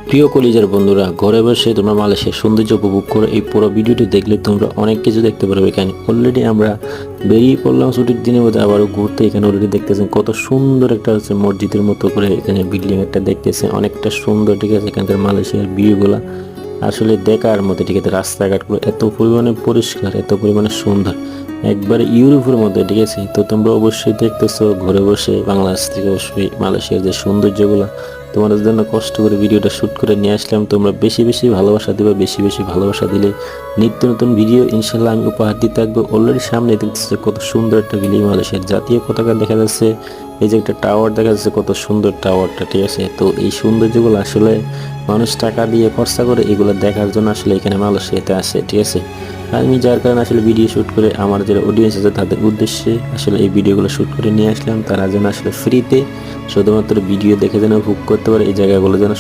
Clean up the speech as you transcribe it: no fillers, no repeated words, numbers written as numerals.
প্রিয় কলিজার বন্ধুরা, ঘরে বসে তোমরা মালয়েশিয়ার সৌন্দর্য উপভোগ করো। এই পুরো ভিডিওটি দেখলে তোমরা অনেক কিছু দেখতে পারবে। এখানে অলরেডি আমরা বেরিয়ে পড়লাম ছুটির দিনের মধ্যে আবারও ঘুরতে। এখানে অলরেডি দেখতেছেন কত সুন্দর একটা হচ্ছে মসজিদের মতো করে এখানে বিল্ডিং একটা দেখতেছে, অনেকটা সুন্দর। ঠিক আছে, এখানকার মালয়েশিয়ার ভিউগুলা আসলে দেখার মতো। ঠিক আছে, রাস্তাঘাটগুলো এত পরিমাণে পরিষ্কার, এত পরিমাণে সুন্দর, একবারে ইউরোপের মধ্যে। ঠিক আছে, তো তোমরা অবশ্যই দেখতেছো ঘরে বসে বাংলাদেশ থেকে অবশ্যই মালয়েশিয়ার যে সৌন্দর্যগুলো তোমাদের জন্য কষ্ট করে ভিডিওটা শ্যুট করে নিয়ে আসলাম। তোমরা বেশি বেশি ভালোবাসা দিবে, বেশি বেশি ভালোবাসা দিলে নিত্য নতুন ভিডিও ইনশাল্লাহ আমি উপহার দিতে থাকবো। অলরেডি সামনে দেখতেছে কত সুন্দর একটা ভিলেজ, মালয়েশিয়ার জাতীয় পতাকা দেখা যাচ্ছে। এই যে একটা টাওয়ার দেখা যাচ্ছে, কত সুন্দর টাওয়ারটা। ঠিক আছে, তো এই সৌন্দর্যগুলো আসলে মানুষ টাকা দিয়ে খরচা করে এগুলো দেখার জন্য আসলে এখানে মালয়েশিয়াতে আসে। ঠিক আছে, আমি যার কারণে আসলে ভিডিও শ্যুট করে আমার যারা অডিয়েন্স আছে তাদের উদ্দেশ্যে আসলে এই ভিডিওগুলো শ্যুট করে নিয়ে আসলাম। তারা যেন আসলে ফ্রিতে শুধুমাত্র ভিডিও দেখে যেন উপভোগ করতে পারে, এই জায়গাগুলো যেন